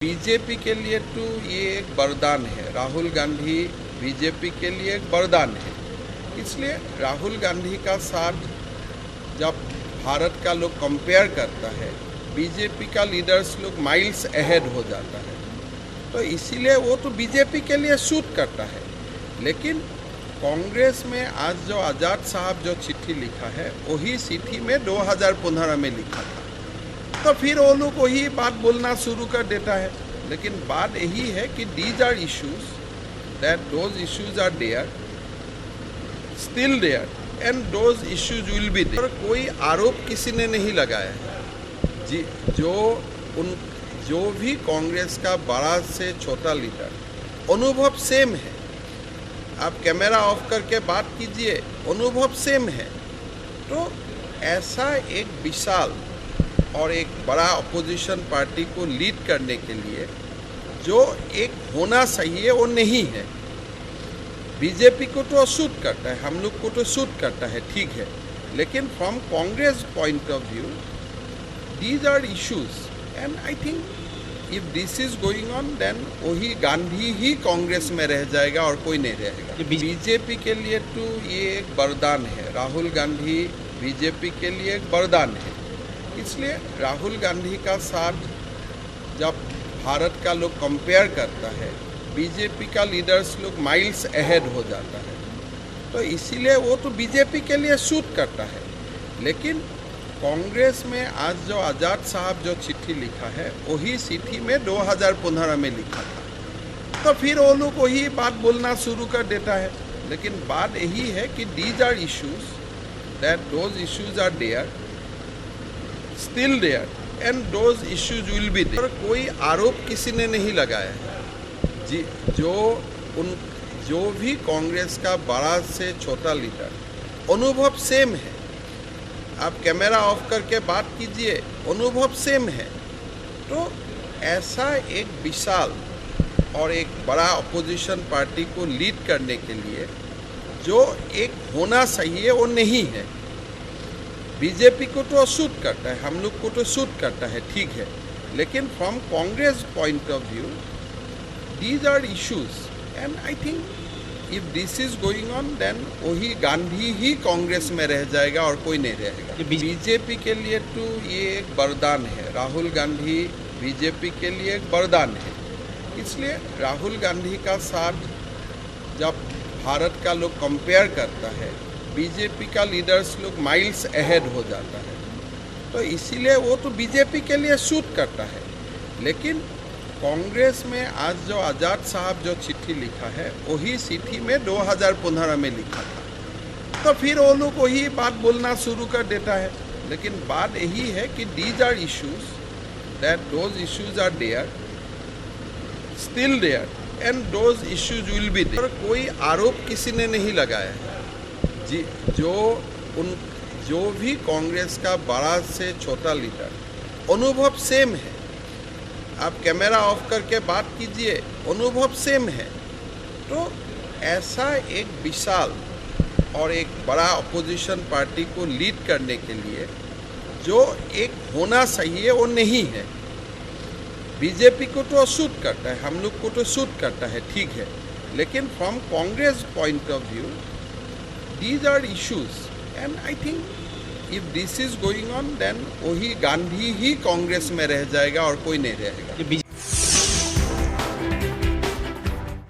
BJP के लिए तो ये एक वरदान है। राहुल गांधी बीजेपी के लिए एक वरदान है। इसलिए राहुल गांधी का साथ जब भारत का लोग कंपेयर करता है, बीजेपी का लीडर्स लोग माइल्स अहेड हो जाता है, तो इसीलिए वो तो बीजेपी के लिए सूट करता है। लेकिन कांग्रेस में आज जो आज़ाद साहब जो चिट्ठी लिखा है, वही चिट्ठी में 2015 में लिखा था, तो फिर वो लोग वही बात बोलना शुरू कर देता है। लेकिन बात यही है कि these are issues that those issues are there, still there, and those issues will be there. कोई आरोप किसी ने नहीं लगाया है जी। जो भी कांग्रेस का बड़ा से छोटा लीडर, अनुभव सेम है। आप कैमरा ऑफ करके बात कीजिए, अनुभव सेम है। तो ऐसा एक विशाल और एक बड़ा अपोजिशन पार्टी को लीड करने के लिए जो एक होना चाहिए वो नहीं है। बीजेपी को तो सूट करता है, हम लोग को तो सूट करता है, ठीक है। लेकिन from Congress point of view these are issues, and I think if this is going on then वही गांधी ही कांग्रेस में रह जाएगा और कोई नहीं रहेगा। बीजेपी के लिए तो ये एक वरदान है। राहुल गांधी बीजेपी के लिए एक वरदान है। इसलिए राहुल गांधी का साथ जब भारत का लोग कंपेयर करता है, बीजेपी का लीडर्स लोग माइल्स अहेड हो जाता है, तो इसीलिए वो तो बीजेपी के लिए सूट करता है। लेकिन कांग्रेस में आज जो आज़ाद साहब जो चिट्ठी लिखा है, वही चिट्ठी में 2015 में लिखा था, तो फिर वो लोग वही बात बोलना शुरू कर देता है। लेकिन बात यही है कि these are issues that those issues are there, still there, and those issues will be there. कोई आरोप किसी ने नहीं लगाया है जी। जो भी कांग्रेस का बड़ा से छोटा लीडर, अनुभव सेम है। आप कैमरा ऑफ करके बात कीजिए, अनुभव सेम है। तो ऐसा एक विशाल और एक बड़ा अपोजिशन पार्टी को लीड करने के लिए जो एक होना चाहिए वो नहीं है। बीजेपी को तो सूट करता है, हम लोग को तो सूट करता है, ठीक है। लेकिन from Congress point of view these are issues, and I think if this is going on then वही गांधी ही कांग्रेस में रह जाएगा और कोई नहीं रहेगा। बीजेपी के लिए तो ये एक वरदान है। राहुल गांधी बीजेपी के लिए एक वरदान है। इसलिए राहुल गांधी का साथ जब भारत का लोग कंपेयर करता है, बीजेपी का लीडर्स लोग माइल्स अहेड हो जाता है, तो इसीलिए वो तो बीजेपी के लिए सूट करता है। लेकिन कांग्रेस में आज जो आज़ाद साहब जो चिट्ठी लिखा है, वही चिट्ठी में 2015 में लिखा था, तो फिर वो लोग वही बात बोलना शुरू कर देता है। लेकिन बात यही है कि these are issues that those issues are there, still there, and those issues will be there. कोई आरोप किसी ने नहीं लगाया है जी। जो भी कांग्रेस का बड़ा से छोटा लीडर, अनुभव सेम है। आप कैमरा ऑफ करके बात कीजिए, अनुभव सेम है। तो ऐसा एक विशाल और एक बड़ा अपोजिशन पार्टी को लीड करने के लिए जो एक होना चाहिए वो नहीं है। बीजेपी को तो सूट करता है, हम लोग को तो सूट करता है, ठीक है। लेकिन from Congress point of view these are issues, and I think if this is going on then वही गांधी ही कांग्रेस में रह जाएगा और कोई नहीं रहेगा।